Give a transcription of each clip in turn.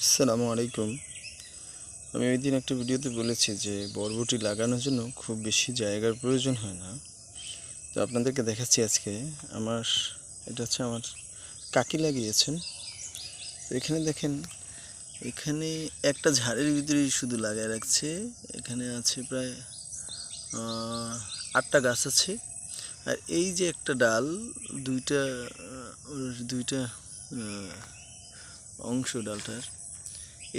আসসালামু আলাইকুম। আমি ওই দিন একটা ভিডিওতে বলেছি যে বরবটি লাগানোর জন্য খুব বেশি জায়গার প্রয়োজন হয় না। তো আপনাদেরকে দেখাচ্ছি আজকে এটা হচ্ছে আমার কাকি লাগিয়েছেন। তো এখানে দেখেন, এখানে একটা ঝাড়ের ভিতরেই শুধু লাগায় রাখছে। এখানে আছে প্রায় 8টা গাছ আছে। আর এই যে একটা ডাল, দুইটা দুইটা অংশ ডালটার,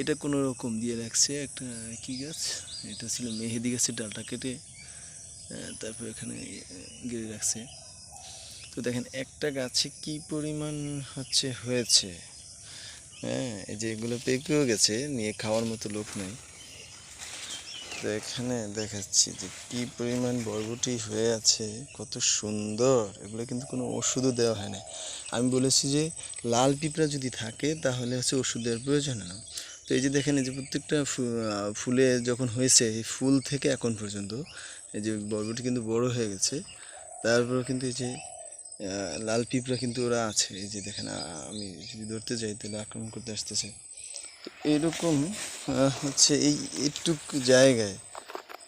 এটা কোনো রকম দিয়ে রাখছে। একটা কি গাছ, এটা ছিল মেহেদি গাছের ডালটা কেটে তারপর এখানে গিরে রাখছে। তো দেখেন একটা গাছে কি পরিমাণ হয়েছে। হ্যাঁ, এই যে এগুলো পেকেও গেছে, নিয়ে খাওয়ার মতো লোক নেই। তো এখানে দেখাচ্ছি যে কি পরিমাণ বরবটি হয়ে আছে, কত সুন্দর। এগুলো কিন্তু কোনো ওষুধও দেওয়া হয় না। আমি বলেছি যে লাল পিঁপড়া যদি থাকে তাহলে ওষুধ দেওয়ার প্রয়োজন হয় না। তো এই যে দেখেন, এই যে প্রত্যেকটা ফুলে যখন হয়েছে, এই ফুল থেকে এখন পর্যন্ত এই যে বরবটি কিন্তু বড় হয়ে গেছে। তারপর কিন্তু এই যে লাল পিঁপড়া কিন্তু ওরা আছে। এই যে দেখেন, আমি যদি ধরতে যাই তাহলে আক্রমণ করতে আসতেছে। তো এরকম এই একটুক জায়গায়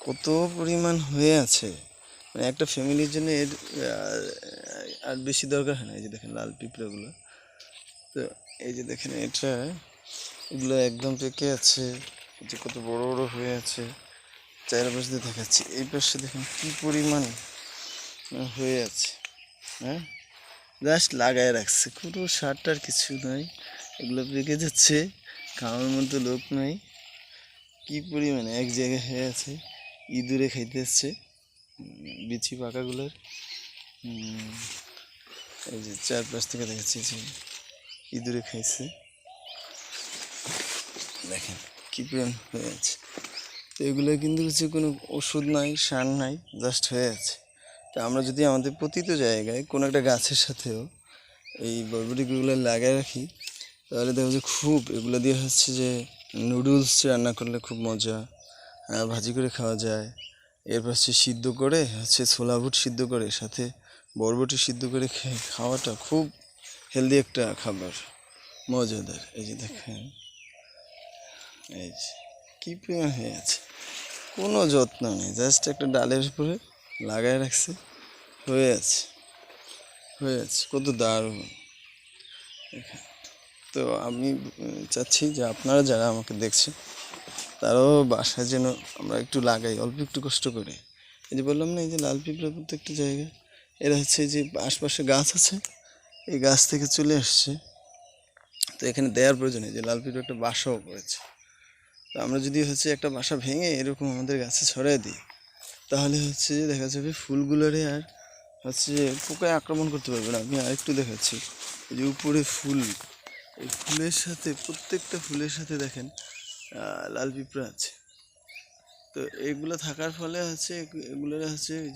কত পরিমাণ হয়ে আছে, মানে একটা ফ্যামিলির জন্য এর আর বেশি দরকার হয় না। এই যে দেখেন লাল পিঁপড়াগুলো। তো এই যে দেখেন, এগুলো একদম পেকে আছে। এই যে কত বড় বড় হয়ে আছে। চারপাশে দিয়ে দেখাচ্ছি, এই পাশে দেখেন কি পরিমাণ হয়ে আছে। হ্যাঁ, জাস্ট লাগায় রাখছে, কোনো সার টার কিছু নয়। এগুলো পেকে যাচ্ছে, খাওয়ার মতো লোক নাই। কি পরিমাণে এক জায়গায় হয়ে আছে, ইঁদুরে খাইতে আসছে বিচি পাকাগুলোর। এই যে চারপাশ থেকে দেখাচ্ছি যে ইঁদুরে খাইছে। দেখেন কি পরিমাণ হয়ে আছে। তো এগুলো কিন্তু কোনো ওষুধ নাই, সার নাই, জাস্ট হয়ে আছে। তো আমরা যদি আমাদের প্রতিটা জায়গায় কোনো একটা গাছের সাথেও এই বরবটিগুলো লাগায় রাখি, তাহলে দেখো যে খুব এগুলো দিয়ে যে নুডলস রান্না করলে খুব মজা, ভাজি করে খাওয়া যায়। এরপর সিদ্ধ করে ছোলা বুট সিদ্ধ করে সাথে বরবটি সিদ্ধ করে খাওয়াটা খুব হেলদি একটা খাবার, মজাদার। এই যে দেখেন, এই যে কী পরিমাণ হয়ে আছে, কোনো যত্ন নেই, জাস্ট একটা ডালের উপরে লাগায় রাখছে, হয়ে আছে কত দারুণ। তো আমি চাচ্ছি যে আপনারা যারা আমাকে দেখছেন তারাও বাসায় যেন আমরা একটু লাগাই, অল্প একটু কষ্ট করে। এই যে বললাম না, এই যে লাল পিঁপড়া প্রত্যেকটা জায়গায় এরা যে আশপাশে গাছ আছে, এই গাছ থেকে চলে আসছে। তো এখানে দেওয়ার প্রয়োজনে যে লাল পিঁপড়া একটা বাসাও করেছে। তো আমরা যদি একটা বাসা ভেঙে এরকম আমাদের গাছে ছড়াই দিই, তাহলে যে দেখা যাবে ফুলগুলোরে আর পোকায় আক্রমণ করতে পারবে না। আমি আরেকটু দেখাচ্ছি, এই যে উপরে ফুল, এই ফুলের সাথে প্রত্যেকটা ফুলের সাথে দেখেন লাল পিঁপড়া আছে। তো এগুলো থাকার ফলে এগুলোর এই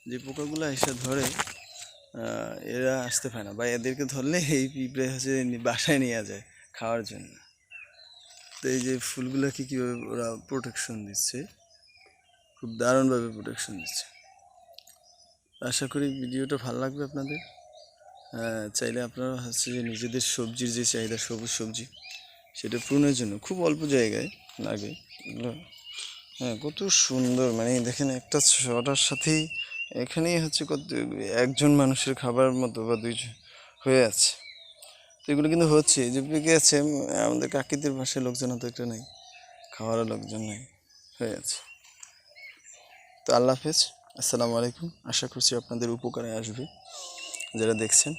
যে পোকাগুলো এসে ধরে, এরা আসতে পারে না, বা এদেরকে ধরলে এই পিঁপড়ে বাসায় নিয়ে যায় খাওয়ার জন্য। তো এই যে ফুলগুলোকে কীভাবে ওরা প্রোটেকশন দিচ্ছে, খুব দারুণভাবে প্রোটেকশন দিচ্ছে। আশা করি ভিডিওটা ভালো লাগবে আপনাদের। চাইলে আপনারা যে নিজেদের সবজির যে চাহিদা, সবুজ সবজি, সেটা পূরণের জন্য খুব অল্প জায়গায় লাগে এগুলো। হ্যাঁ, কত সুন্দর, মানে দেখেন একটা ছটার সাথেই এখানেই কত একজন মানুষের খাবার মতো বা দুইজন হয়ে আছে। তো এগুলো কিন্তু যে পেকে আছে, আমাদের কাকিদের বাসায় লোকজন তো একটা নেই, খাওয়ারও লোকজন নেই, হয়ে আছে। তো আল্লাহ হাফেজ, আসসালামু আলাইকুম। আশা করছি আপনাদের উপকারে আসবে যারা দেখছেন।